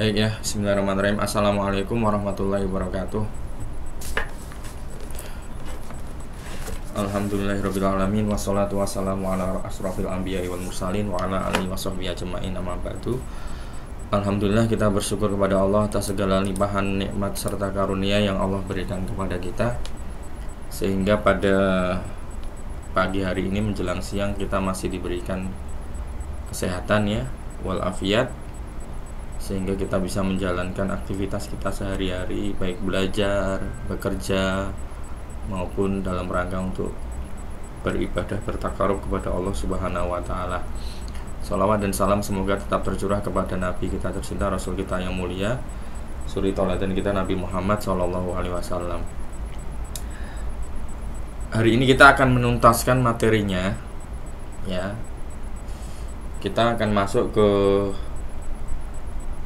Baik ya, bismillahirrahmanirrahim. Assalamualaikum warahmatullahi wabarakatuh. Alhamdulillahirrabbilalamin. Wassalatu wassalamu ala asrafil anbiya'i wal mursalin wa ala alihi wasahbihi ajma'in, amma ba'du. Alhamdulillah, kita bersyukur kepada Allah atas segala limpahan nikmat serta karunia yang Allah berikan kepada kita, sehingga pada pagi hari ini menjelang siang kita masih diberikan kesehatan ya, walafiat, sehingga kita bisa menjalankan aktivitas kita sehari-hari, baik belajar, bekerja, maupun dalam rangka untuk beribadah, bertakarub kepada Allah Subhanahu wa Ta'ala. Salawat dan salam semoga tetap tercurah kepada Nabi kita tercinta, Rasul kita yang mulia, suri tauladan kita Nabi Muhammad Sallallahu Alaihi Wasallam. Hari ini kita akan menuntaskan materinya ya. Kita akan masuk ke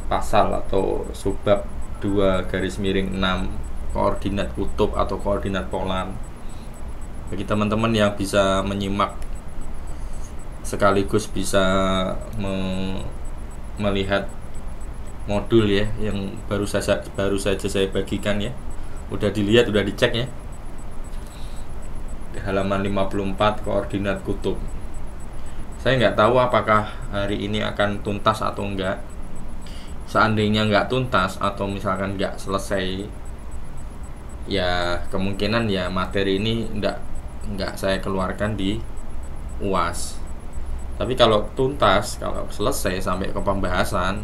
pasal atau subbab 2/6 koordinat kutub atau koordinat polar. Bagi teman-teman yang bisa menyimak sekaligus bisa melihat modul ya yang baru saja saya bagikan ya. Udah dilihat, udah dicek ya. Di halaman 54 koordinat kutub. Saya nggak tahu apakah hari ini akan tuntas atau enggak. Seandainya nggak tuntas atau misalkan nggak selesai, ya kemungkinan ya materi ini nggak saya keluarkan di UAS. Tapi kalau tuntas, kalau selesai sampai ke pembahasan,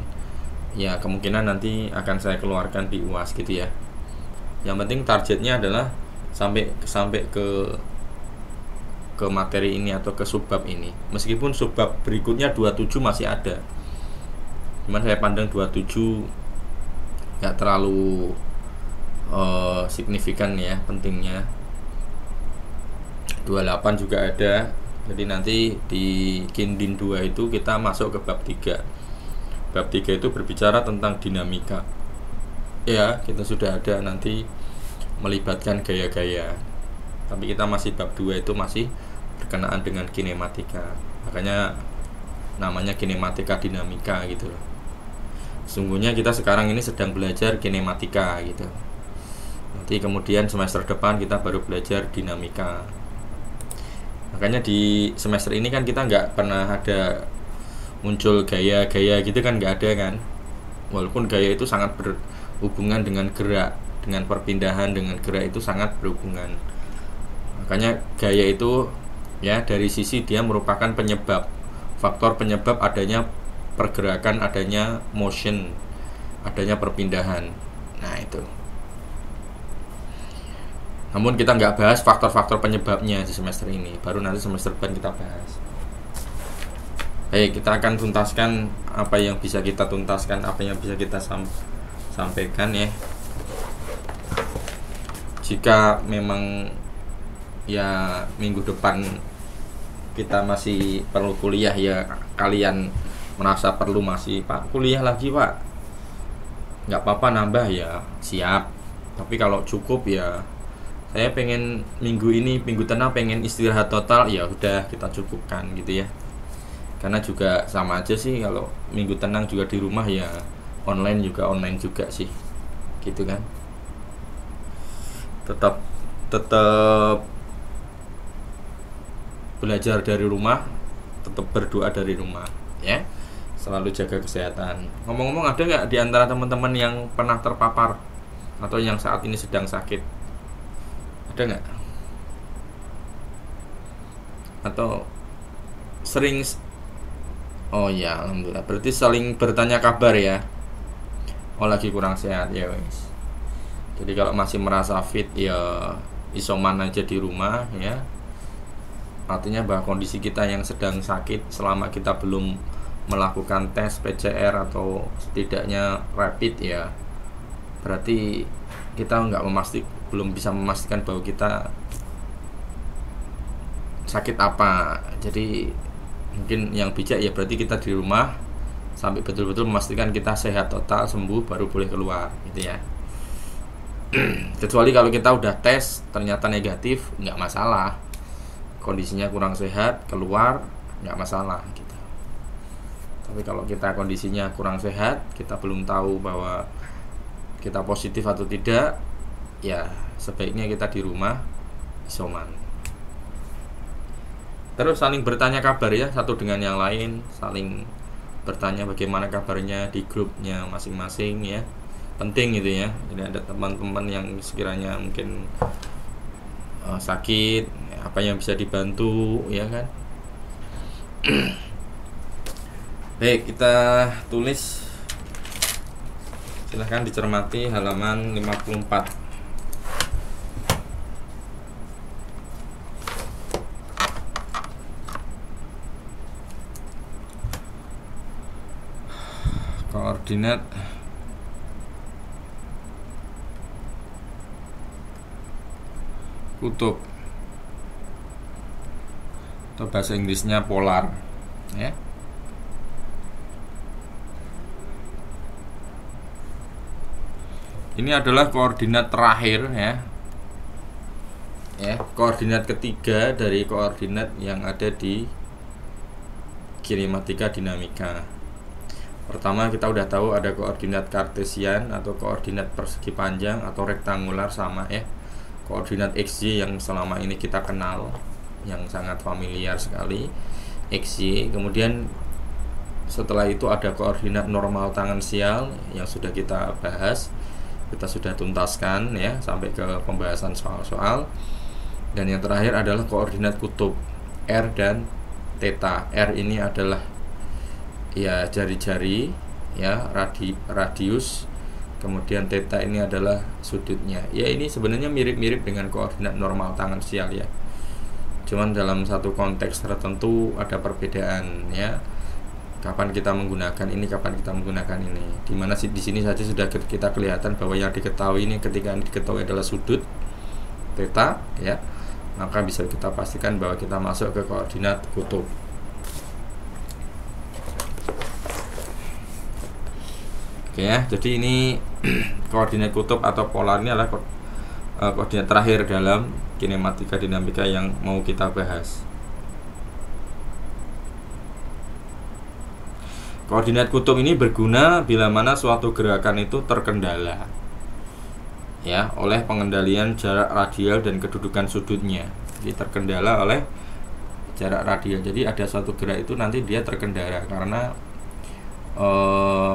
ya kemungkinan nanti akan saya keluarkan di UAS gitu ya. Yang penting targetnya adalah sampai ke materi ini atau ke subbab ini. Meskipun subbab berikutnya 27 masih ada, cuman saya pandang 27 nggak terlalu signifikan ya pentingnya. 28 juga ada. Jadi nanti di Kindin 2 itu kita masuk ke bab 3. Bab 3 itu berbicara tentang dinamika. Ya, kita sudah ada nanti melibatkan gaya-gaya. Tapi kita masih bab 2 itu masih berkenaan dengan kinematika. Makanya namanya kinematika dinamika gitu. Sungguhnya kita sekarang ini sedang belajar kinematika gitu. Nanti kemudian semester depan kita baru belajar dinamika. Makanya di semester ini kan kita nggak pernah ada muncul gaya-gaya gitu kan, nggak ada kan. Walaupun gaya itu sangat berhubungan dengan gerak, dengan perpindahan, dengan gerak itu sangat berhubungan. Makanya gaya itu ya dari sisi dia merupakan penyebab, faktor penyebab adanya pergerakan, adanya motion, adanya perpindahan. Nah itu. Namun kita nggak bahas faktor-faktor penyebabnya di semester ini, baru nanti semester depan kita bahas. Baik, kita akan tuntaskan apa yang bisa kita tuntaskan, apa yang bisa kita sampaikan ya. Jika memang ya minggu depan kita masih perlu kuliah ya, kalian merasa perlu masih Pak kuliah lagi Pak, nggak apa-apa nambah ya, siap. Tapi kalau cukup ya, saya pengen minggu tenang pengen istirahat total, ya udah kita cukupkan gitu ya. Karena juga sama aja sih kalau minggu tenang juga di rumah ya, online juga sih gitu kan. Tetap belajar dari rumah, tetap berdoa dari rumah ya, selalu jaga kesehatan. Ngomong-ngomong, ada nggak di antara teman-teman yang pernah terpapar atau yang saat ini sedang sakit? Ada nggak? Atau sering? Oh ya, alhamdulillah. Berarti saling bertanya kabar ya. Oh lagi kurang sehat ya wes. Jadi kalau masih merasa fit ya isoman aja di rumah ya. Artinya bahwa kondisi kita yang sedang sakit, selama kita belum melakukan tes PCR atau setidaknya rapid ya, berarti kita belum bisa memastikan bahwa kita sakit apa. Jadi mungkin yang bijak ya berarti kita di rumah sampai betul-betul memastikan kita sehat total, sembuh, baru boleh keluar gitu ya. Kecuali kalau kita udah tes ternyata negatif, nggak masalah, kondisinya kurang sehat, keluar nggak masalah gitu. Tapi kalau kita kondisinya kurang sehat, kita belum tahu bahwa kita positif atau tidak, ya sebaiknya kita di rumah isoman. Terus saling bertanya kabar ya, satu dengan yang lain, saling bertanya bagaimana kabarnya di grupnya masing-masing ya. Penting gitu ya. Jadi ada teman-teman yang sekiranya mungkin sakit, apa yang bisa dibantu ya kan. Baik, kita tulis. Silahkan dicermati halaman 54. Koordinat kutub atau bahasa Inggrisnya polar ya. Ini adalah koordinat terakhir ya. Koordinat ketiga dari koordinat yang ada di kinematika dinamika. Pertama kita udah tahu ada koordinat kartesian atau koordinat persegi panjang atau rektangular sama ya. Koordinat XY yang selama ini kita kenal, yang sangat familiar sekali, XY. Kemudian setelah itu ada koordinat normal tangensial yang sudah kita bahas. Kita sudah tuntaskan ya sampai ke pembahasan soal-soal. Dan yang terakhir adalah koordinat kutub R dan theta. R ini adalah ya jari-jari ya, radius. Kemudian theta ini adalah sudutnya. Ya ini sebenarnya mirip-mirip dengan koordinat normal tangensial ya. Cuman dalam satu konteks tertentu ada perbedaan ya. Kapan kita menggunakan ini, kapan kita menggunakan ini. Dimana di sini saja sudah kita kelihatan bahwa yang diketahui ini ketika diketahui adalah sudut theta ya, maka bisa kita pastikan bahwa kita masuk ke koordinat kutub. Oke ya, jadi ini koordinat kutub atau polar ini adalah koordinat terakhir dalam kinematika dinamika yang mau kita bahas. Koordinat kutub ini berguna bila mana suatu gerakan itu terkendala ya oleh pengendalian jarak radial dan kedudukan sudutnya. Jadi terkendala oleh jarak radial. Jadi ada suatu gerak itu nanti dia terkendala karena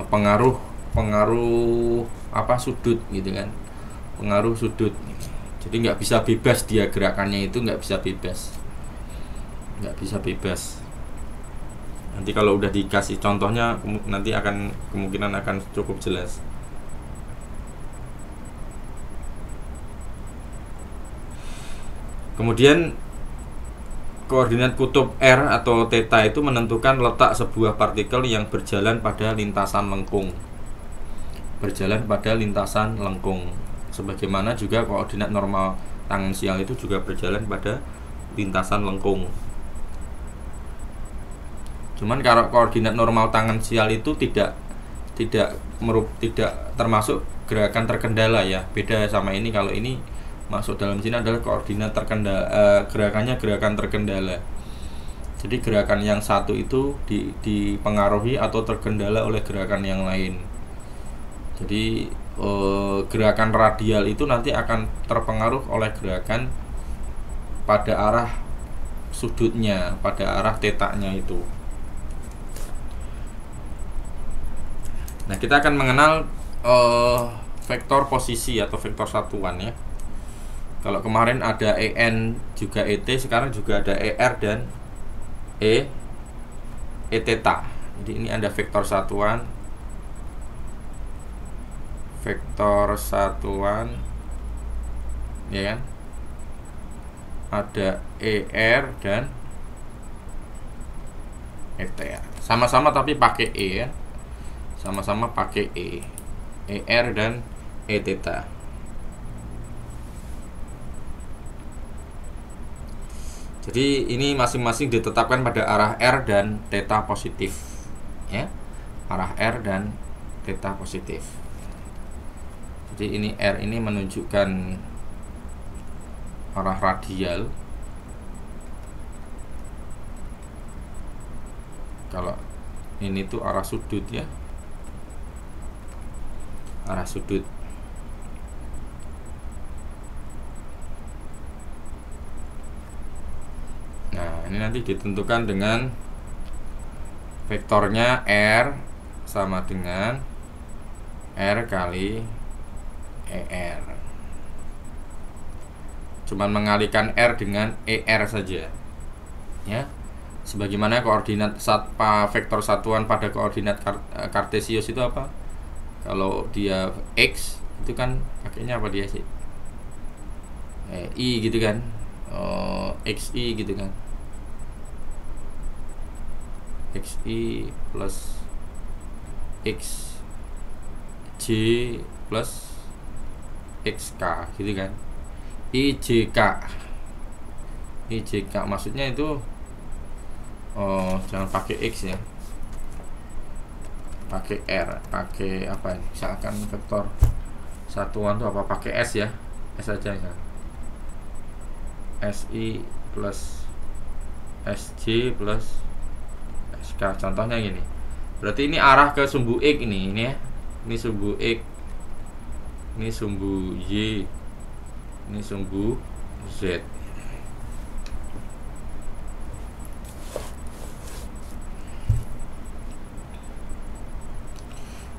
pengaruh apa sudut gitu kan. Pengaruh sudut. Jadi nggak bisa bebas dia gerakannya itu, nggak bisa bebas. Nanti kalau udah dikasih contohnya nanti akan kemungkinan akan cukup jelas. Kemudian koordinat kutub R atau theta itu menentukan letak sebuah partikel yang berjalan pada lintasan lengkung. Sebagaimana juga koordinat normal tangensial itu juga berjalan pada lintasan lengkung. Cuman kalau koordinat normal tangensial itu tidak termasuk gerakan terkendala ya. Beda sama ini. Kalau ini masuk dalam sini adalah koordinat terkendala, gerakan terkendala. Jadi gerakan yang satu itu dipengaruhi atau terkendala oleh gerakan yang lain. Jadi gerakan radial itu nanti akan terpengaruh oleh gerakan pada arah sudutnya, pada arah tetanya itu. Nah, kita akan mengenal vektor posisi atau vektor satuan ya. Kalau kemarin ada EN juga ET, sekarang juga ada ER dan E theta. Jadi ini ada vektor satuan ya kan. Ada ER dan ETR. Sama-sama tapi pakai E ya. Sama-sama pakai E, ER dan E theta. Jadi ini masing-masing ditetapkan pada arah R dan theta positif ya. Arah R dan theta positif. Jadi ini R ini menunjukkan arah radial. Kalau Ini tuh arah sudut ya, arah sudut. Nah, ini nanti ditentukan dengan vektornya R sama dengan R kali ER. Cuman mengalihkan R dengan ER saja ya. Sebagaimana koordinat vektor satuan pada koordinat kartesius itu apa? Kalau dia X itu kan pakainya apa dia sih? I gitu kan. XI gitu kan. XI plus XJ plus XK gitu kan. IJK maksudnya itu jangan pakai X ya, pakai R, pakai apa ini? Misalkan vektor satuan tuh apa, pakai S ya, S aja ya. SI plus SJ plus SK, contohnya gini. Berarti ini arah ke sumbu X ini ya. Ini sumbu X, ini sumbu Y, ini sumbu Z.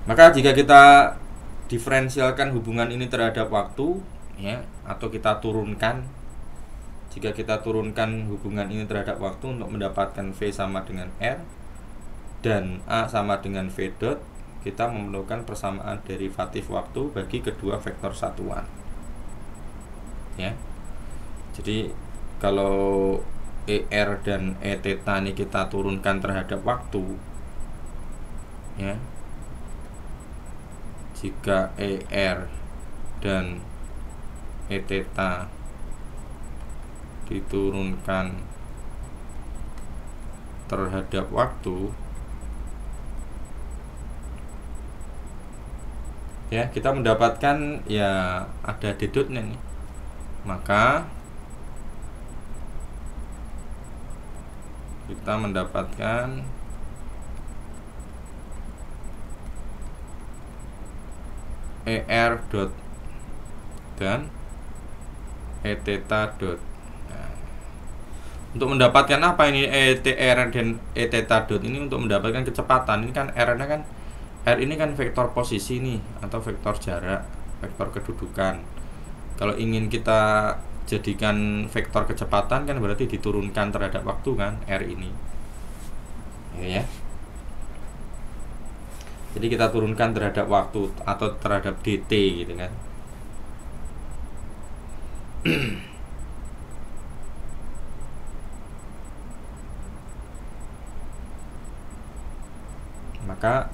Maka jika kita diferensialkan hubungan ini terhadap waktu ya, atau kita turunkan, jika kita turunkan hubungan ini terhadap waktu untuk mendapatkan V sama dengan R dan A sama dengan V dot, kita memerlukan persamaan derivatif waktu bagi kedua vektor satuan ya. Jadi kalau ER dan E theta ini kita turunkan terhadap waktu ya, jika ER dan E theta diturunkan terhadap waktu ya, kita mendapatkan ya ada D dotnya nih. Maka kita mendapatkan ER dot dan E theta dot. Nah, untuk mendapatkan apa ini ETR dan E theta dot ini? Untuk mendapatkan kecepatan. Ini kan R-nya kan, R ini kan vektor posisi nih, atau vektor jarak, vektor kedudukan. Kalau ingin kita jadikan vektor kecepatan kan berarti diturunkan terhadap waktu kan, R ini ya. Jadi kita turunkan terhadap waktu atau terhadap dt gitu kan. Maka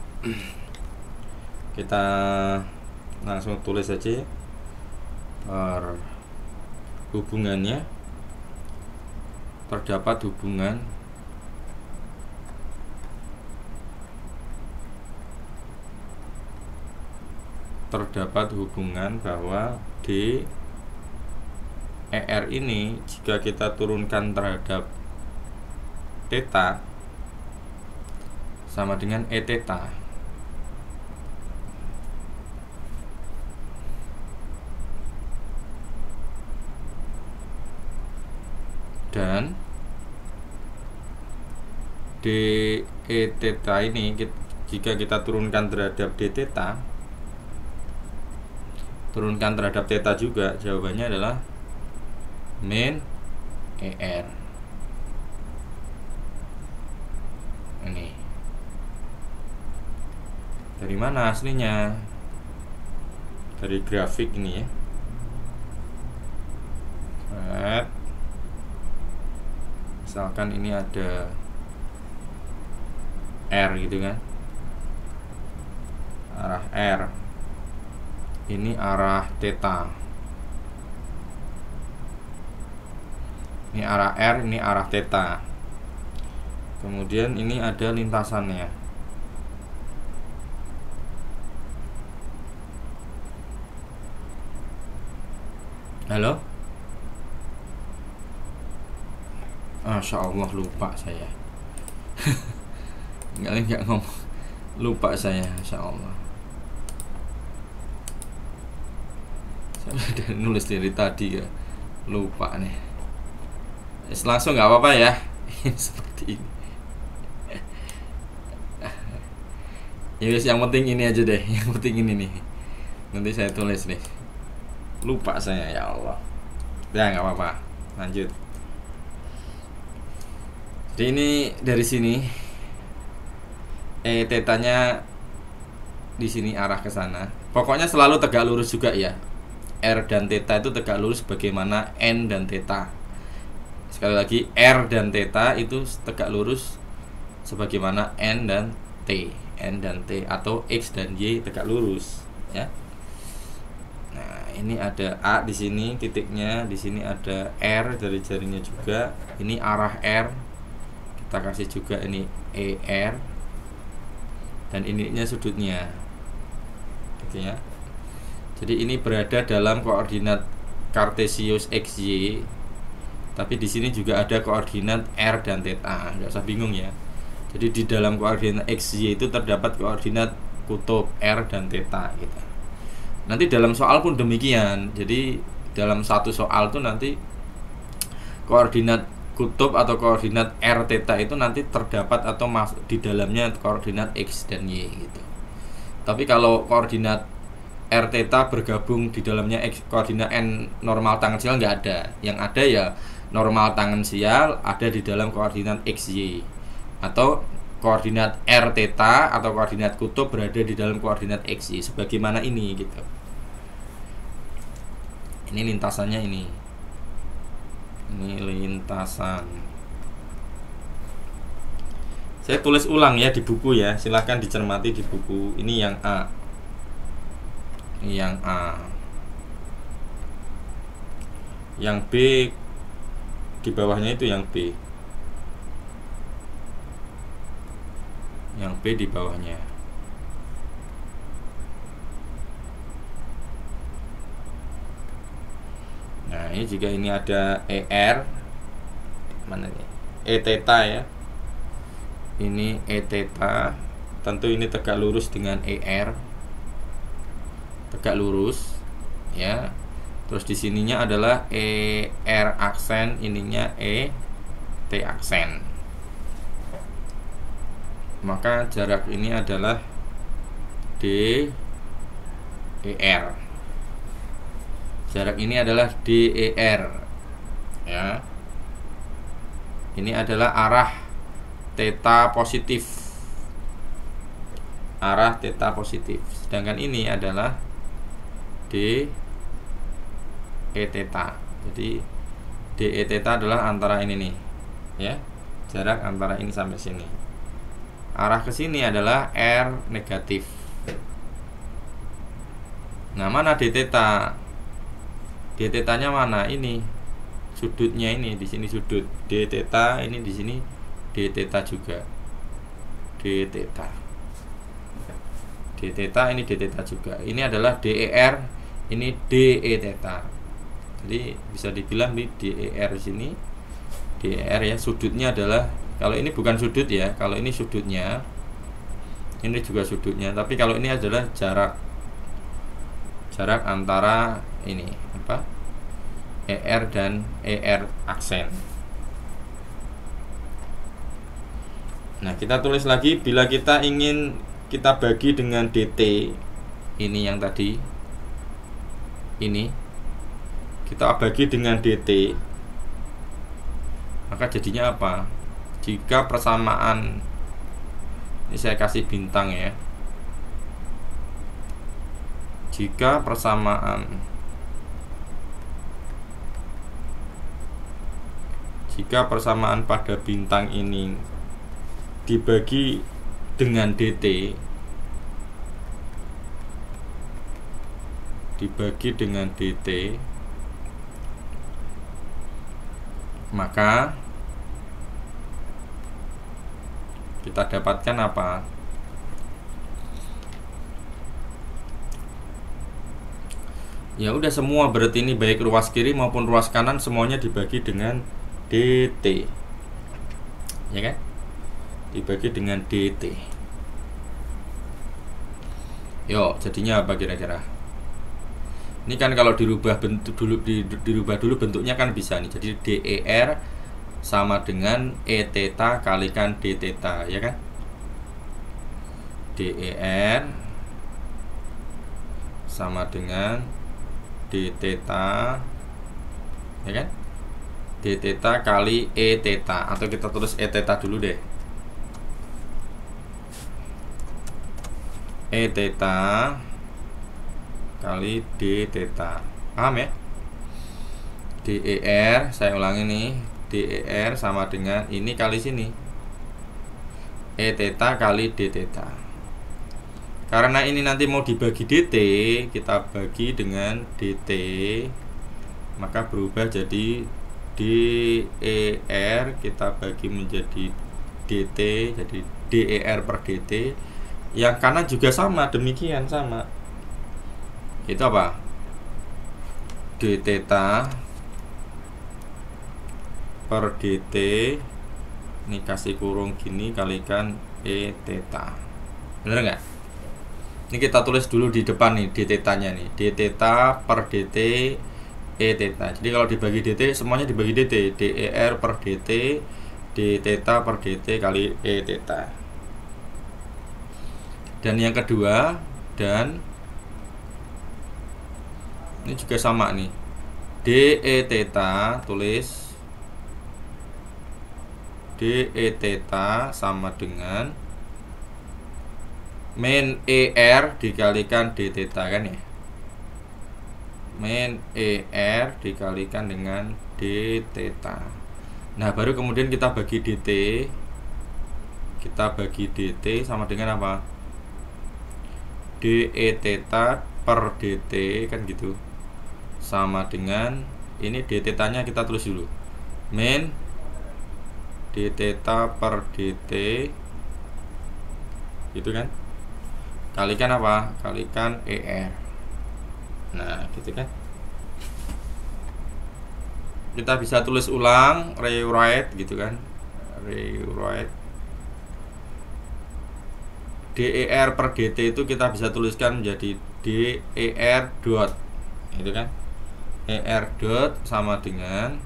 kita langsung tulis saja hubungannya. Terdapat hubungan bahwa D ER ini jika kita turunkan terhadap theta sama dengan E theta. Dan D E theta ini jika kita turunkan terhadap D theta, turunkan terhadap theta juga, jawabannya adalah min ER. Ini dari mana aslinya? Dari grafik ini ya. Misalkan ini ada R gitu kan, arah R, ini arah theta, ini arah R, ini arah theta. Kemudian ini ada lintasannya. Halo? Masya Allah, lupa saya. nggak ngomong, lupa saya, insya Allah. Saya udah nulis dari tadi ya, lupa nih. Langsung nggak apa-apa ya. Seperti ini. Ya guys, yang penting ini aja deh, yang penting ini nih. Nanti saya tulis nih. Lupa saya, ya Allah. Ya nggak apa-apa, lanjut. Jadi ini dari sini tetanya di sini arah ke sana. Pokoknya selalu tegak lurus juga ya. R dan theta itu tegak lurus bagaimana N dan theta. Sekali lagi, R dan theta itu tegak lurus sebagaimana N dan T. N dan T atau X dan Y tegak lurus ya. Nah, ini ada A di sini titiknya, di sini ada R dari jarinya juga. Ini arah R. Kita kasih juga ini ER. Dan ininya sudutnya. Gitu ya. Jadi ini berada dalam koordinat Kartesius XY. Tapi di sini juga ada koordinat R dan theta. Enggak usah bingung ya. Jadi di dalam koordinat XY itu terdapat koordinat kutub R dan theta gitu. Nanti dalam soal pun demikian. Jadi dalam satu soal tuh nanti koordinat kutub atau koordinat R theta itu nanti terdapat atau masuk di dalamnya koordinat X dan Y gitu. Tapi kalau koordinat R theta bergabung di dalamnya X, koordinat N normal tangensial nggak ada. Yang ada ya normal tangensial ada di dalam koordinat XY. Atau koordinat R theta atau koordinat kutub berada di dalam koordinat XY sebagaimana ini gitu. Ini lintasannya ini. Ini lintasan. Saya tulis ulang ya di buku ya. Silahkan dicermati di buku. Ini yang A. Ini yang A. Yang B di bawahnya itu yang B. Yang B di bawahnya. Nah, ini juga ini ada ER. Mana nih? E theta ya. Ini E theta. Tentu ini tegak lurus dengan ER. Tegak lurus ya. Terus di sininya adalah ER aksen, ininya T aksen. Maka jarak ini adalah DER. Jarak ini adalah DER ya. Ini adalah arah theta positif. Arah theta positif. Sedangkan ini adalah DE theta. Jadi DE theta adalah antara ini nih ya. Jarak antara ini sampai sini. Arah ke sini adalah R negatif. Nah, mana D theta? D theta-nya mana? Ini. Sudutnya ini, di sini sudut. D theta, ini di sini D theta juga. D theta. D theta, ini D theta juga. Ini adalah DER, ini DE theta. Jadi bisa dibilang di DER sini DER ya, sudutnya adalah, kalau ini bukan sudut ya, kalau ini sudutnya, ini juga sudutnya. Tapi kalau ini adalah jarak antara ini apa? ER dan ER aksen. Nah, kita tulis lagi bila kita ingin kita bagi dengan DT. Ini yang tadi. Ini kita bagi dengan DT. Maka jadinya apa? Jika persamaan, ini saya kasih bintang ya. Jika persamaan pada bintang ini dibagi dengan DT, maka kita dapatkan apa? Ya udah, semua berarti ini baik ruas kiri maupun ruas kanan semuanya dibagi dengan DT. Ya kan? dibagi dengan dt. Yo, jadinya apa kira-kira? Ini kan kalau dirubah dirubah dulu bentuknya kan bisa nih. Jadi DER sama dengan E theta kalikan D theta, ya kan? DER sama dengan D theta, ya kan? D theta kali E theta, atau kita tulis E theta dulu deh. E theta kali D theta. Paham ya? DER, saya ulangi nih, DER sama dengan ini kali sini, E theta kali D theta. Karena ini nanti mau dibagi dt, kita bagi dengan dt, maka berubah jadi DER kita bagi menjadi dt, jadi DER per dt. Yang kanan juga sama, demikian sama. Itu apa? D theta per dt, ini kasih kurung gini kalikan E theta. Bener nggak? Ini kita tulis dulu di depan nih d theta-nya nih, d theta per dt E theta. Jadi kalau dibagi dt semuanya dibagi dt, DER per dt D theta per dt kali E theta. Dan yang kedua, dan ini juga sama nih, DE theta, tulis DE theta sama dengan min ER dikalikan D theta, kan ya? Min ER dikalikan dengan D theta. Nah, baru kemudian kita bagi dt. Kita bagi dt sama dengan apa? DE theta per dt, kan gitu. Sama dengan ini D theta-nya kita tulis dulu. Min D theta per dt, gitu kan? Kalikan apa? Kalikan ER. Nah, gitu kan? Kita bisa tulis ulang, rewrite gitu kan? Rewrite DER per dt itu kita bisa tuliskan menjadi DER dot, itu kan? ER dot sama dengan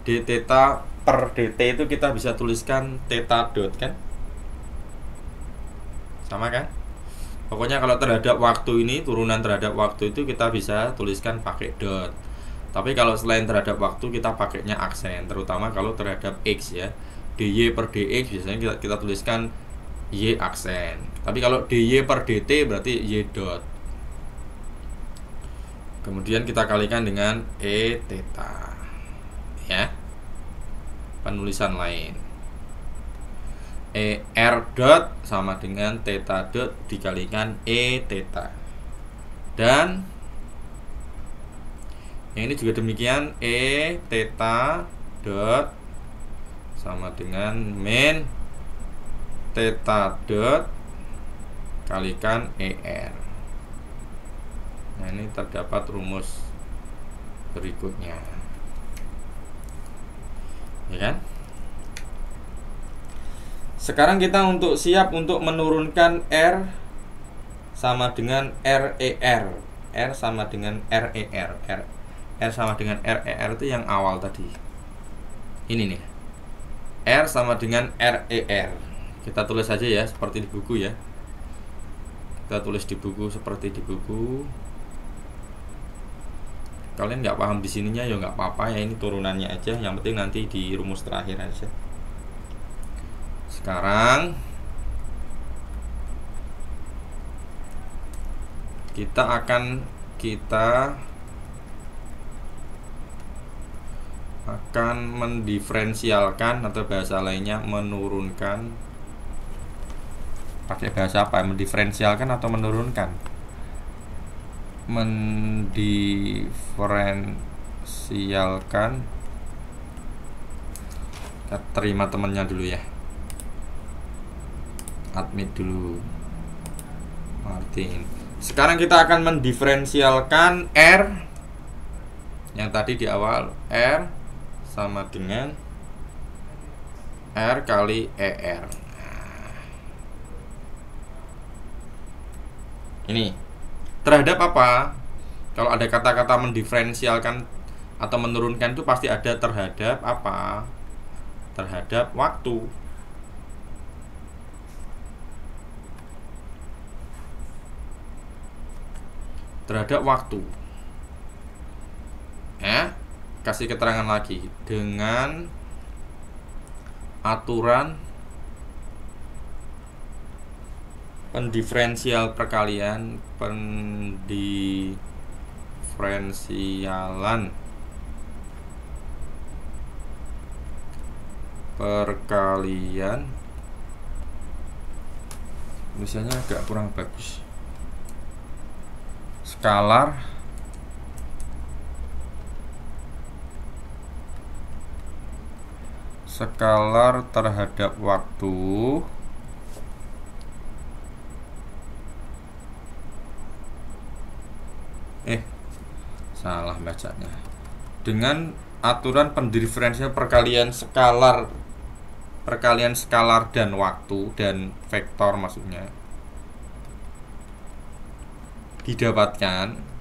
D theta per dt itu kita bisa tuliskan theta dot, kan? Sama kan? Pokoknya kalau terhadap waktu ini, turunan terhadap waktu itu kita bisa tuliskan pakai dot. Tapi kalau selain terhadap waktu kita pakainya aksen, terutama kalau terhadap x ya. DY per dx biasanya kita tuliskan Y aksen. Tapi kalau DY per dt berarti Y dot. Kemudian kita kalikan dengan E theta. Ya. Penulisan lain. ER dot sama dengan theta dot dikalikan E theta. Dan yang ini juga demikian, E theta dot sama dengan min theta dot kalikan ER. Nah, ini terdapat rumus berikutnya, ya kan? Sekarang kita siap untuk menurunkan R sama dengan RER. R sama dengan RER. R sama dengan RER itu yang awal tadi. Ini nih. R sama dengan RER. Kita tulis saja ya, seperti di buku ya. Kita tulis di buku seperti di buku. Kalian nggak paham di sininya ya nggak apa-apa ya, ini turunannya aja. Yang penting nanti di rumus terakhir aja. Sekarang kita akan mendiferensialkan, atau bahasa lainnya menurunkan. Pakai bahasa apa? Mendiferensialkan atau menurunkan? Mendiferensialkan. Kita terima temennya dulu ya. Admit dulu, Martin. Sekarang kita akan mendiferensialkan R yang tadi di awal. R sama dengan R kali ER. Ini terhadap apa? Kalau ada kata-kata mendiferensialkan atau menurunkan itu pasti ada terhadap apa? Terhadap waktu. Terhadap waktu. Kasih keterangan lagi dengan aturan pendiferensialan perkalian. Tulisannya agak kurang bagus. Skalar terhadap waktu salah bacanya. Dengan aturan pendiferensialan perkalian skalar dan waktu dan vektor maksudnya didapatkan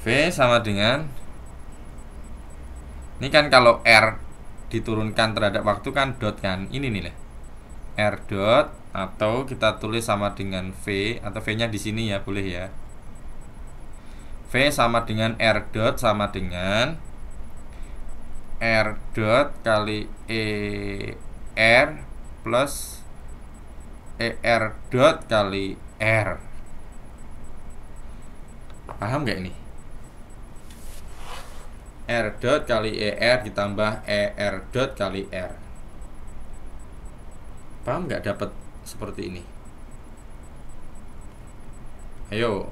V sama dengan ini kan kalau R diturunkan terhadap waktu kan dot kan, ini nih lah R dot, atau kita tulis sama dengan V, atau V nya di sini ya, boleh ya. V sama dengan R dot sama dengan R dot kali ER plus ER dot kali R. Paham nggak ini? R dot kali ER ditambah ER dot kali R. Paham nggak dapat seperti ini? Ayo,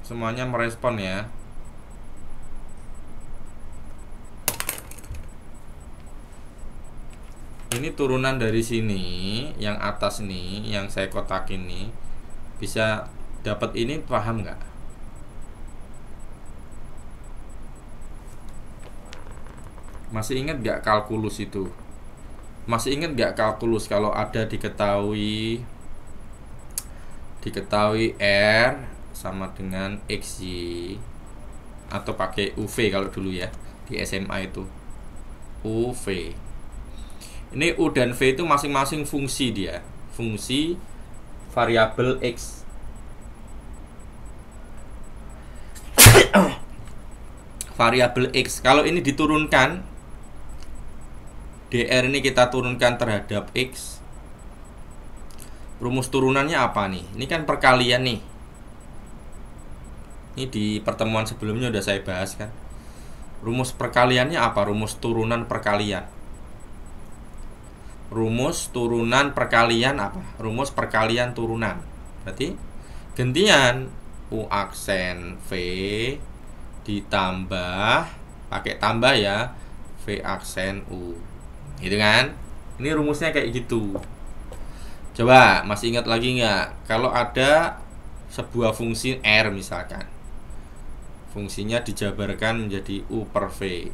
semuanya merespon ya. Ini turunan dari sini, yang atas nih, yang saya kotakin nih, bisa dapat ini, paham nggak? Masih ingat nggak kalkulus itu? Masih ingat nggak kalkulus kalau ada diketahui R sama dengan XY, atau pakai UV kalau dulu ya di SMA itu UV. Ini U dan V itu masing-masing fungsi dia, fungsi variabel X. Variabel X kalau ini diturunkan, DR ini kita turunkan terhadap X, rumus turunannya apa nih? Ini kan perkalian nih. Ini di pertemuan sebelumnya udah saya bahas kan. Rumus perkaliannya apa? Rumus turunan perkalian. Rumus turunan perkalian apa? Rumus perkalian turunan. Berarti gantian U aksen V ditambah, pakai tambah ya, V aksen U. Gitu kan? Ini rumusnya kayak gitu. Coba masih ingat lagi nggak? Kalau ada sebuah fungsi R misalkan, fungsinya dijabarkan menjadi U per V.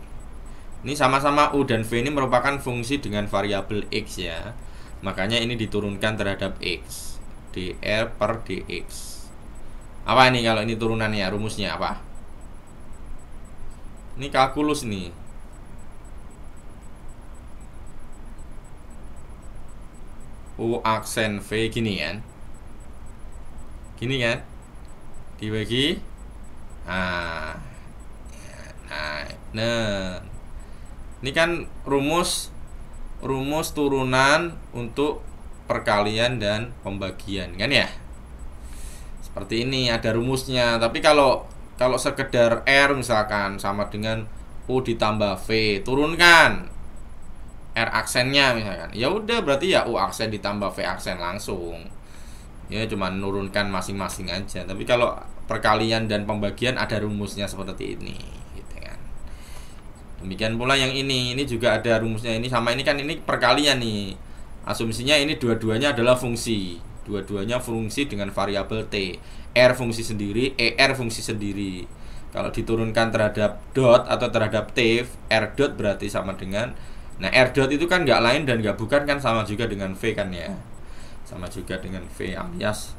Ini sama-sama U dan V ini merupakan fungsi dengan variabel X ya. Makanya ini diturunkan terhadap X, dr per dx. Apa ini kalau ini turunannya? Rumusnya apa? Ini kalkulus nih. U aksen V gini kan, gini kan, dibagi nah ini kan rumus turunan untuk perkalian dan pembagian kan ya, seperti ini ada rumusnya. Tapi kalau sekedar R misalkan sama dengan U ditambah V, turunkan R aksennya misalkan, ya udah berarti ya U aksen ditambah V aksen langsung. Ya cuma nurunkan masing-masing aja. Tapi kalau perkalian dan pembagian ada rumusnya seperti ini, gitu kan. Demikian pula yang ini juga ada rumusnya. Ini sama ini kan, ini perkalian nih. Asumsinya ini dua-duanya adalah fungsi. Dua-duanya fungsi dengan variabel T. R fungsi sendiri, ER fungsi sendiri. Kalau diturunkan terhadap dot atau terhadap TIF, R dot berarti sama dengan, nah R dot itu kan nggak lain dan nggak bukan kan, sama juga dengan V kan ya, sama juga dengan V alias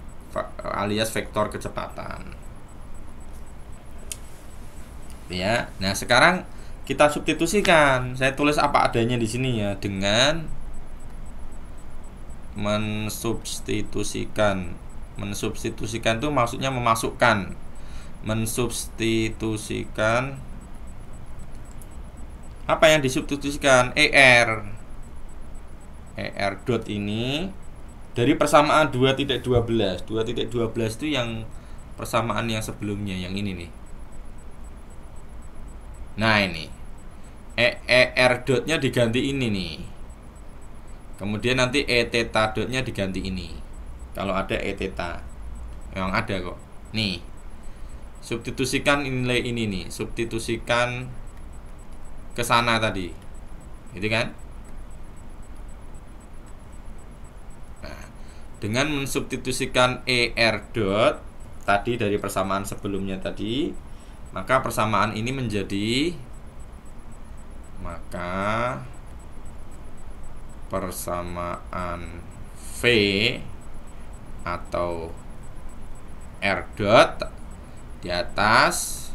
vektor kecepatan ya. Nah sekarang kita substitusikan, saya tulis apa adanya di sini ya, dengan mensubstitusikan itu maksudnya memasukkan, mensubstitusikan apa yang disubstitusikan, ER dot ini dari persamaan 2.12 itu yang persamaan yang sebelumnya, yang ini nih. Nah ini ER dotnya diganti ini nih, kemudian nanti E theta dotnya diganti ini, kalau ada E theta, memang ada kok nih. Substitusikan nilai ini nih, substitusikan ke sana tadi, gitu kan. Nah, dengan mensubstitusikan ER dot tadi dari persamaan sebelumnya tadi, maka persamaan ini menjadi, maka persamaan V atau R dot di atas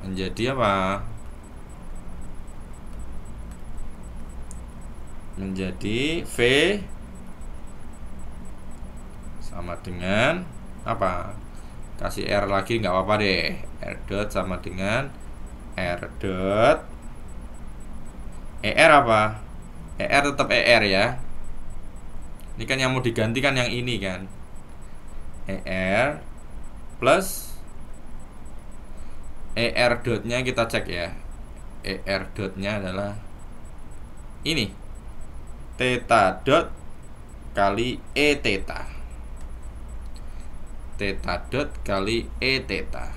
menjadi apa? Menjadi V sama dengan apa? Kasih R lagi nggak apa-apa deh. R dot sama dengan R dot ER apa? ER tetap ER ya. Ini kan yang mau diganti kan yang ini kan. ER plus ER dotnya kita cek ya. ER dotnya adalah ini, theta dot kali E theta. Theta dot kali E theta.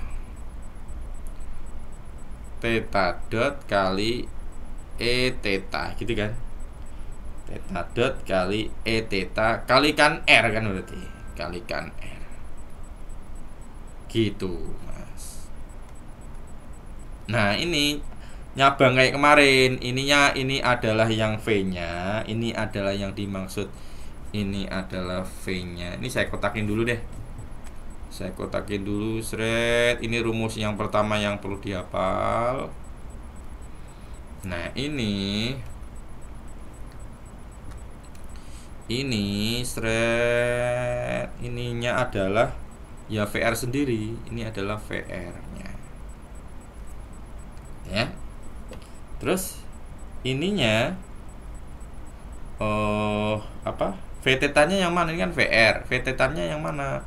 Theta dot kali E theta, gitu kan. Theta dot kali E theta kalikan R kan, berarti kalikan R. Gitu, Mas. Nah, ini nyabang kayak kemarin. Ininya, ini adalah yang V-nya, ini adalah yang dimaksud, ini adalah V-nya. Ini saya kotakin dulu deh. Saya kotakin dulu, seret. Ini rumus yang pertama yang perlu dihafal. Nah, ini seret. Ininya adalah ya VR sendiri. Ini adalah VR-nya. Ya. Terus ininya apa? V theta-nya yang mana? Ini kan VR. V theta-nya yang mana?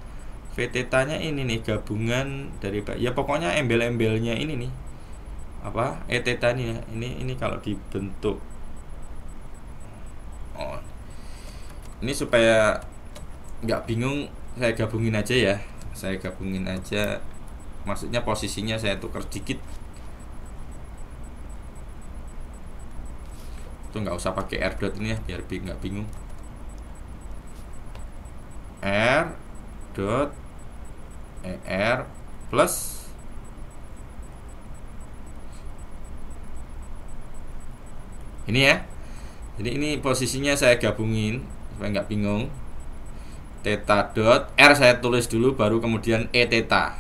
V theta-nya ini nih, gabungan dari, ya pokoknya embel-embelnya ini nih. Apa? E theta ini ya. Ini kalau dibentuk. Oh. Ini supaya nggak bingung, saya gabungin aja ya. Saya gabungin aja. Maksudnya posisinya saya tukar dikit. Itu nggak usah pakai R dot ini ya, biar nggak bingung. R dot ER plus ini ya. Jadi ini posisinya saya gabungin supaya nggak bingung. Theta dot R saya tulis dulu, baru kemudian E theta.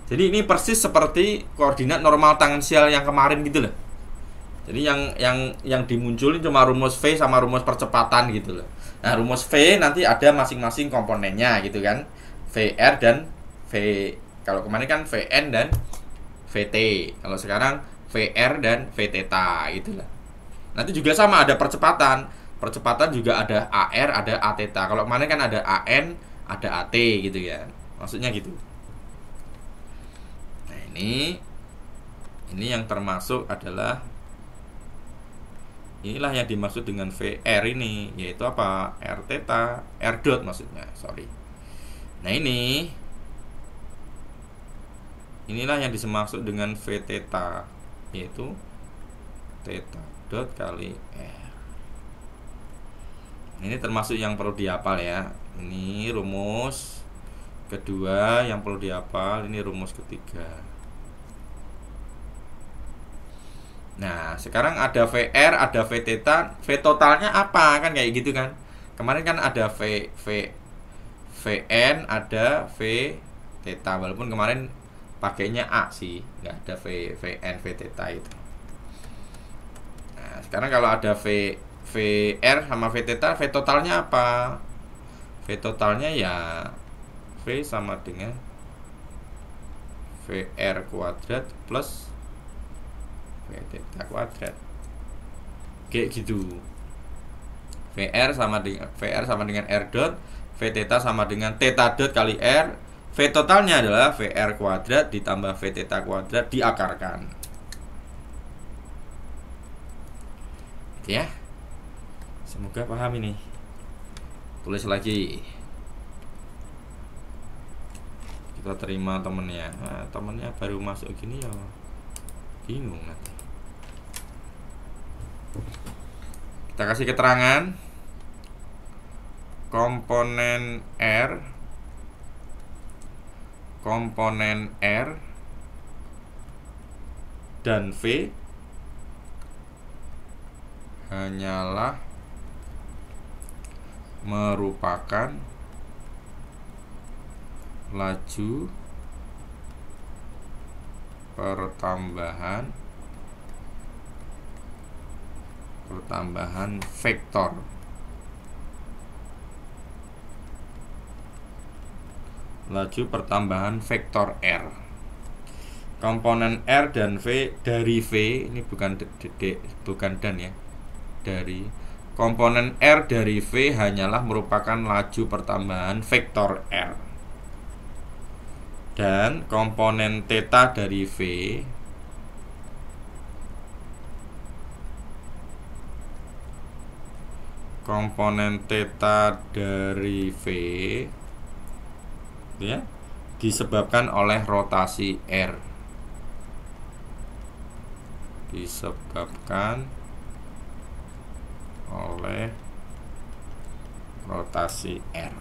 Jadi ini persis seperti koordinat normal tangensial yang kemarin gitu loh. Jadi yang dimunculin cuma rumus V sama rumus percepatan gitu loh. Nah, rumus V nanti ada masing-masing komponennya gitu kan. VR dan V, kalau kemarin kan VN dan VT. Kalau sekarang VR dan V theta gitu lah. Nanti juga sama, ada percepatan. Percepatan juga ada AR, ada A theta. Kalau kemarin kan ada AN, ada AT gitu ya. Maksudnya gitu. Nah, ini yang termasuk adalah, inilah yang dimaksud dengan VR ini, yaitu apa? R theta, R dot maksudnya, sorry. Nah, inilah yang dimaksud dengan V theta, yaitu theta dot kali R. Ini termasuk yang perlu dihafal ya. Ini rumus kedua yang perlu dihafal, ini rumus ketiga. Nah, sekarang ada VR, ada V theta, V totalnya apa? Kan kayak gitu kan. Kemarin kan ada VN, ada V theta, walaupun kemarin pakainya A sih, nggak ada VN, V theta itu. Nah, sekarang kalau ada VR sama V theta, V totalnya apa? V totalnya ya V sama dengan VR kuadrat plus V theta kuadrat. Kayak gitu. VR sama dengan R dot, V theta sama dengan theta dot kali R. V totalnya adalah VR kuadrat ditambah V theta kuadrat diakarkan. Ya. Semoga paham ini. Tulis lagi. Kita terima temennya. Nah, temennya baru masuk gini ya bingung nanti. Kita kasih keterangan komponen R dan V hanyalah merupakan laju pertambahan vektor. Laju pertambahan vektor R. Komponen R dan V dari V, ini bukan dan ya. Dari komponen R dari V hanyalah merupakan laju pertambahan vektor R. Dan komponen theta dari V ya, disebabkan oleh rotasi R. Disebabkan oleh rotasi R.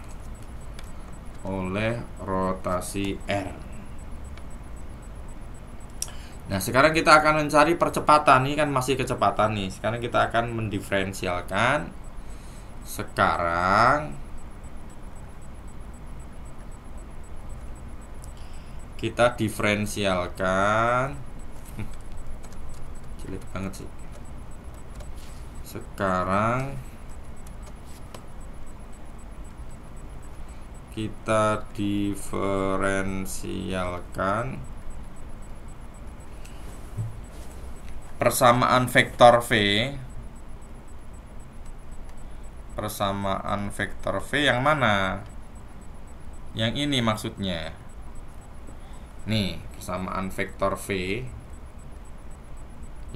Nah, sekarang kita akan mencari percepatan. Ini kan masih kecepatan nih. Sekarang kita akan mendiferensialkan. Sekarang kita diferensialkan. Jelek banget sih. Sekarang kita diferensialkan persamaan vektor V yang mana? Yang ini maksudnya. Nih, persamaan vektor V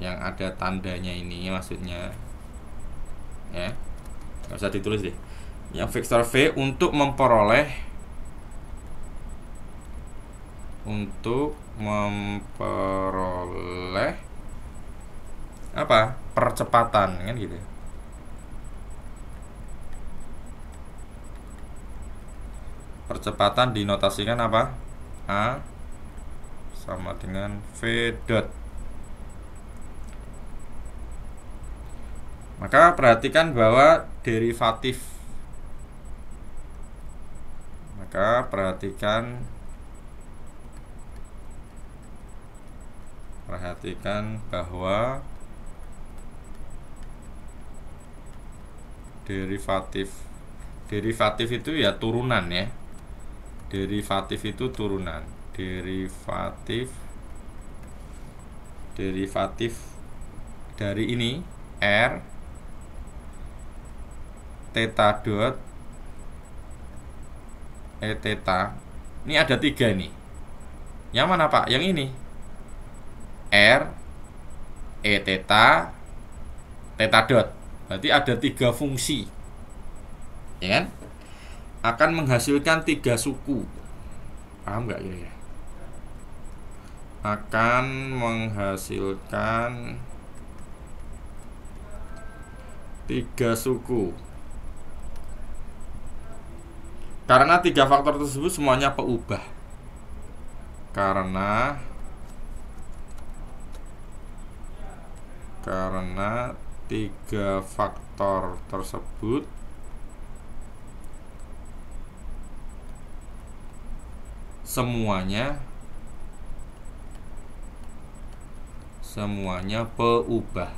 yang ada tandanya ini maksudnya. Ya. Nggak usah ditulis deh. Yang vektor V untuk memperoleh apa? Percepatan kan gitu. Percepatan dinotasikan apa? A sama dengan V dot. Maka perhatikan bahwa perhatikan bahwa derivatif itu ya turunan ya. Derivatif itu turunan. Derivatif dari ini R theta dot E theta. Ini ada 3 nih. Yang mana Pak? Yang ini R E theta theta dot. Berarti ada 3 fungsi, ya kan? Akan menghasilkan 3 suku. Paham nggak kira-kira? Akan menghasilkan 3 suku. Karena tiga faktor tersebut semuanya peubah. Karena tiga faktor tersebut semuanya peubah.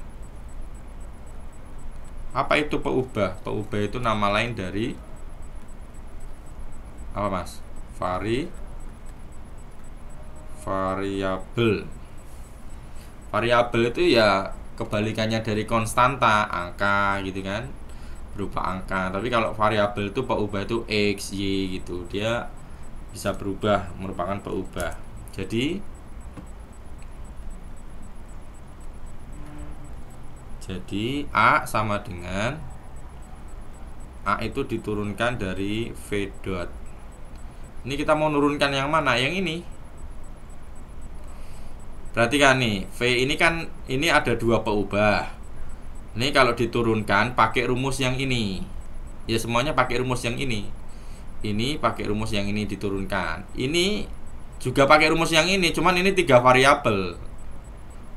Apa itu peubah? Peubah itu nama lain dari apa, Mas? Variabel. Variabel itu ya kebalikannya dari konstanta, angka gitu kan, berupa angka. Tapi kalau variabel itu peubah itu X, Y gitu. Dia bisa berubah, merupakan peubah. Jadi A sama dengan A itu diturunkan dari V dot. Ini kita mau nurunkan yang mana? Yang ini. Perhatikan nih, V ini kan ini ada dua peubah. Ini kalau diturunkan pakai rumus yang ini. Ya semuanya pakai rumus yang ini. Ini pakai rumus yang ini diturunkan. Ini juga pakai rumus yang ini, cuman ini tiga variabel.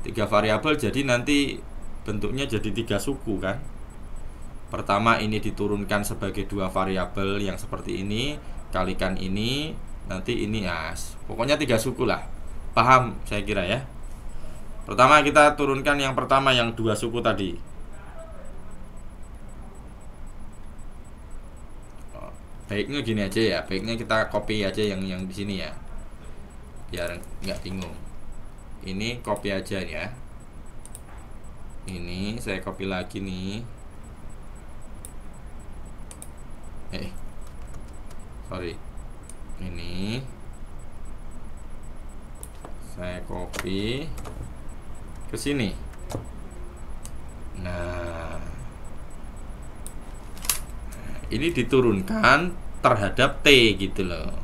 Tiga variabel jadi nanti bentuknya jadi tiga suku kan. Pertama ini diturunkan sebagai dua variabel yang seperti ini, kalikan ini, nanti ini pokoknya tiga suku lah. Paham saya kira ya. Pertama kita turunkan yang pertama yang dua suku tadi. Baiknya gini aja ya, baiknya kita copy aja yang di sini ya, biar nggak bingung. Ini copy aja ya. Ini saya copy lagi nih. Sorry. Ini saya copy ke sini. Nah, ini diturunkan terhadap T gitu loh.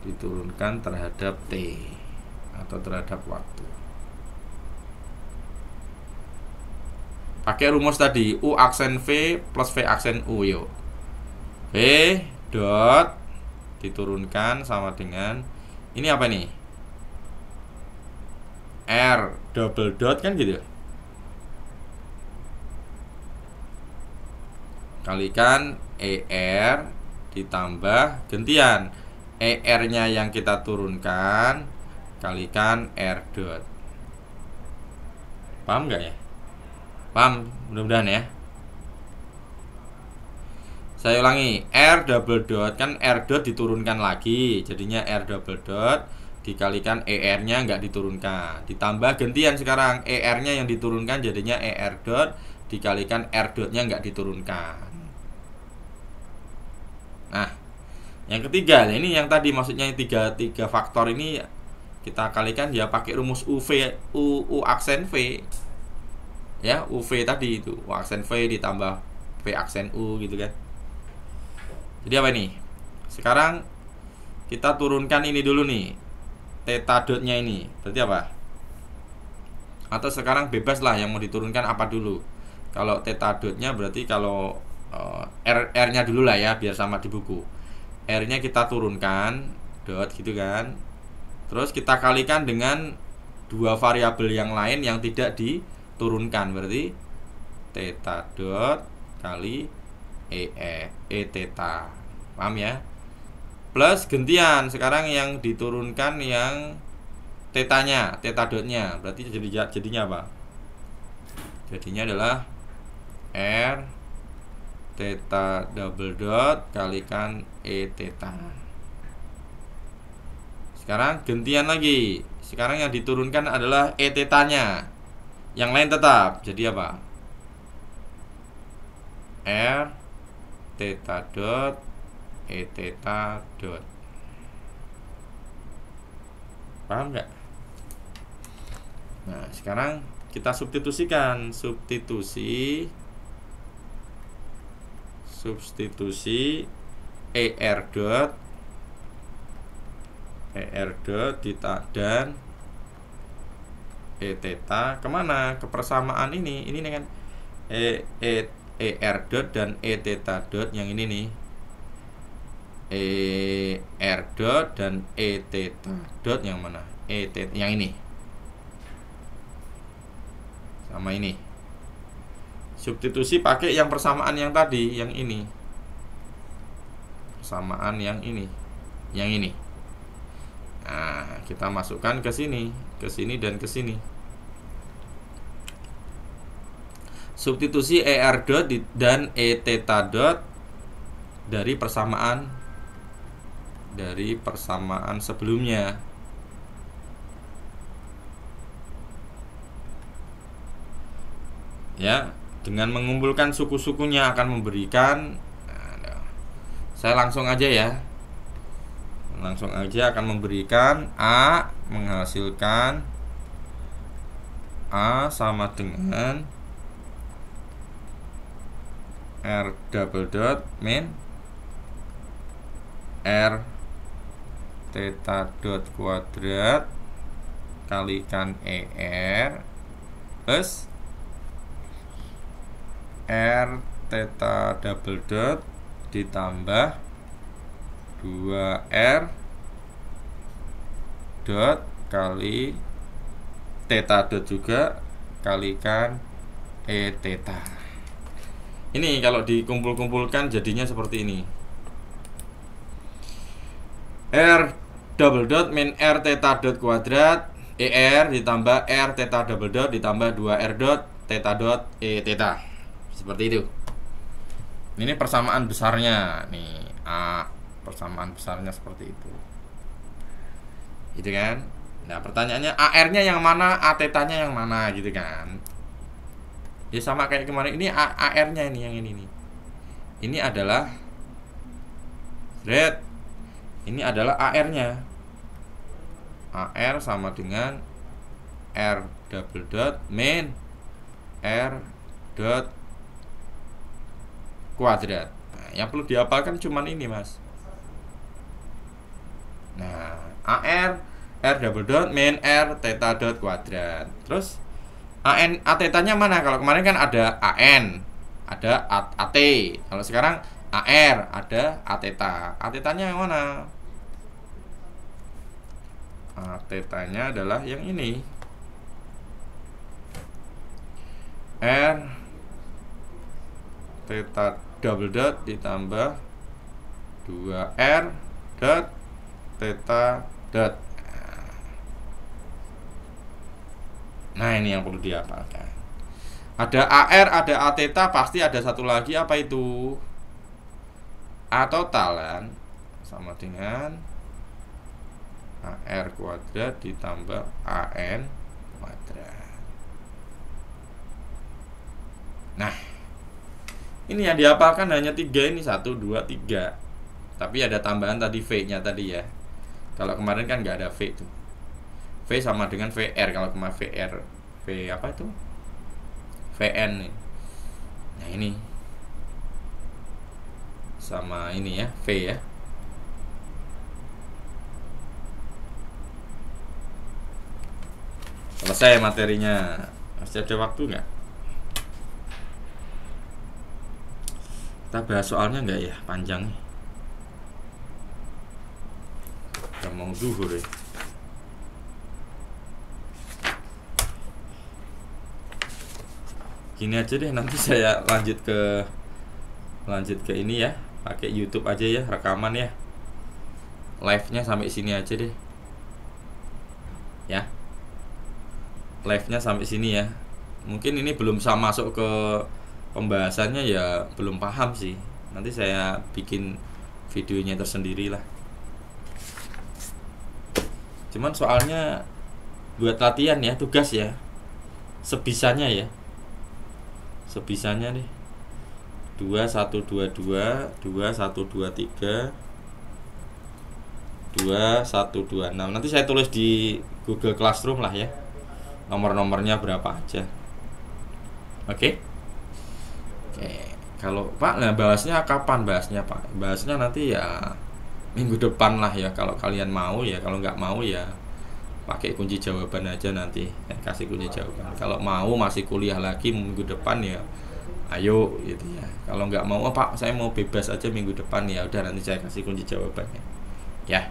Diturunkan terhadap T atau terhadap waktu. Pakai rumus tadi, U aksen V plus V aksen U yuk. V dot diturunkan sama dengan ini apa nih? R double dot kan gitu. Kalikan ER ditambah gantian ER-nya yang kita turunkan kalikan R dot. Paham nggak ya? Paham, mudah-mudahan ya. Saya ulangi, R double dot kan R dot diturunkan lagi, jadinya R double dot dikalikan ER-nya nggak diturunkan, ditambah gantian sekarang ER-nya yang diturunkan jadinya ER dot dikalikan R dot-nya nggak diturunkan. Nah, yang ketiga, ini yang tadi maksudnya tiga faktor ini kita kalikan ya pakai rumus U aksen V. Ya, UV tadi itu, U aksen V ditambah V aksen U gitu kan. Jadi apa ini? Sekarang kita turunkan ini dulu nih, theta dotnya ini, berarti apa? Atau sekarang bebas lah yang mau diturunkan apa dulu. Kalau theta dotnya berarti kalau R-nya dulu lah ya, biar sama di buku. R-nya kita turunkan, dot gitu kan. Terus kita kalikan dengan dua variabel yang lain yang tidak diturunkan, berarti theta dot kali E theta. Paham ya? Plus gantian sekarang yang diturunkan yang tetanya, theta dotnya, berarti jadinya apa? Jadinya adalah R theta double dot kalikan E theta. Sekarang gantian lagi. Sekarang yang diturunkan adalah E tetanya. Yang lain tetap. Jadi apa? R theta dot E theta dot. Paham nggak? Nah, sekarang kita substitusikan. Substitusi ER dot dan E theta kemana? Ke persamaan ini kan ER dot dan E theta dot yang ini nih. R dot dan E theta dot yang mana? E theta yang ini. Sama ini. Substitusi pakai yang persamaan yang tadi, yang ini. Persamaan yang ini. Yang ini. Nah, kita masukkan ke sini dan ke sini. Substitusi ER dot dan E theta dot dari persamaan sebelumnya. Ya, dengan mengumpulkan suku-sukunya akan memberikan, saya langsung aja ya. Langsung aja akan memberikan A menghasilkan A sama dengan R double dot min R theta dot kuadrat kalikan ER plus R theta double dot ditambah 2R dot kali theta dot juga kalikan E theta. Ini kalau dikumpul-kumpulkan jadinya seperti ini. R double dot min R theta dot kuadrat ER ditambah R theta double dot ditambah 2R dot theta dot E theta. Seperti itu. Ini persamaan besarnya nih, A. Persamaan besarnya seperti itu. Gitu kan? Nah, pertanyaannya AR-nya yang mana, A theta-nya yang mana gitu kan. Ya sama kayak kemarin, ini AR-nya ini yang ini nih. Ini adalah red. Ini adalah AR-nya. AR sama dengan R double dot min R dot kuadrat. Nah, yang perlu dihafalkan cuman ini, Mas. Nah, AR R double dot min R theta dot kuadrat. Terus A theta-nya mana? Kalau kemarin kan ada AN, ada AT. Kalau sekarang AR, ada A theta. A theta-nya yang mana? A theta-nya adalah yang ini. R theta double dot ditambah 2R dot theta dot. Nah, ini yang perlu dihafalkan. Ada AR, ada A theta, pasti ada satu lagi, apa itu? A total kan sama dengan AR kuadrat ditambah AN kuadrat. Nah, ini yang dihafalkan hanya 3 ini, 1, 2, 3. Tapi ada tambahan tadi V-nya tadi ya. Kalau kemarin kan nggak ada V itu. V sama dengan VR. Kalau kemarin VR, V apa itu? VN nih. Nah, ini sama ini ya, V ya. Selesai materinya. Masih ada waktu nggak? Kita bahas soalnya nggak ya? Panjang nih. Udah mau zuhur ya. Gini aja deh, nanti saya lanjut ke ini ya, pakai YouTube aja ya, rekaman ya, live-nya sampai sini aja deh ya, live-nya sampai sini ya. Mungkin ini belum bisa masuk ke pembahasannya ya, belum paham sih. Nanti saya bikin videonya tersendiri lah. Cuman soalnya buat latihan ya, tugas ya, sebisanya ya. Sebisanya nih 2122 2123 2126. Nanti saya tulis di Google Classroom lah ya, nomor-nomornya berapa aja. Oke. Kalau Pak, nah bahasnya kapan bahasnya Pak? Bahasnya nanti ya minggu depan lah ya, kalau kalian mau ya. Kalau nggak mau ya pakai kunci jawaban aja nanti, kasih kunci jawaban. Kalau mau masih kuliah lagi minggu depan ya ayo gitu ya. Kalau nggak mau, oh Pak saya mau bebas aja minggu depan, ya udah nanti saya kasih kunci jawabannya ya.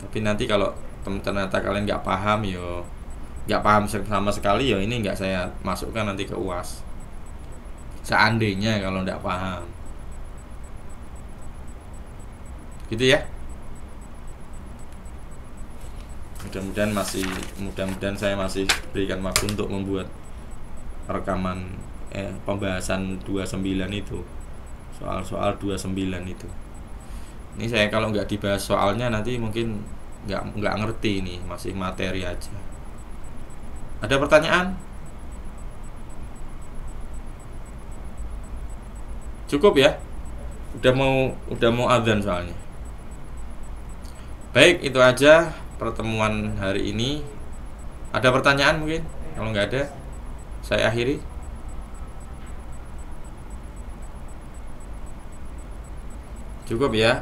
Tapi nanti kalau ternyata kalian nggak paham, yo nggak paham sama sekali, ya ini nggak saya masukkan nanti ke UAS. Seandainya kalau nggak paham, gitu ya. Mudah-mudahan saya masih berikan waktu untuk membuat rekaman pembahasan 29 itu, soal-soal 29 itu. Ini saya kalau nggak dibahas soalnya nanti mungkin nggak ngerti, ini masih materi aja. Ada pertanyaan? Cukup ya? Udah mau adzan soalnya. Baik, itu aja pertemuan hari ini. Ada pertanyaan mungkin? Kalau nggak ada, saya akhiri. Cukup ya.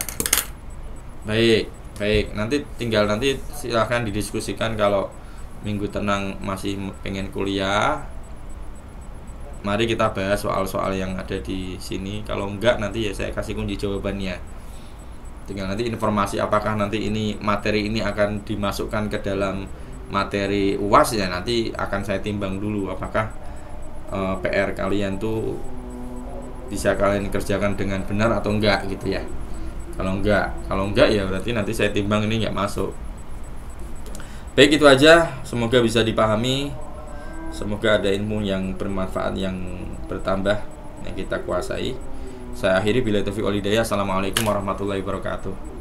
Baik. Nanti silahkan didiskusikan. Kalau minggu tenang masih pengen kuliah, mari kita bahas soal-soal yang ada di sini. Kalau enggak, nanti ya saya kasih kunci jawabannya. Tinggal nanti informasi apakah nanti materi ini akan dimasukkan ke dalam materi UAS, ya nanti akan saya timbang dulu apakah PR kalian tuh bisa kalian kerjakan dengan benar atau enggak gitu ya. Kalau enggak ya berarti nanti saya timbang ini enggak masuk. Baik, itu aja, semoga bisa dipahami. Semoga ada ilmu yang bermanfaat, yang bertambah, yang kita kuasai. Saya akhiri, billahi taufiq wal hidayah. Assalamualaikum warahmatullahi wabarakatuh.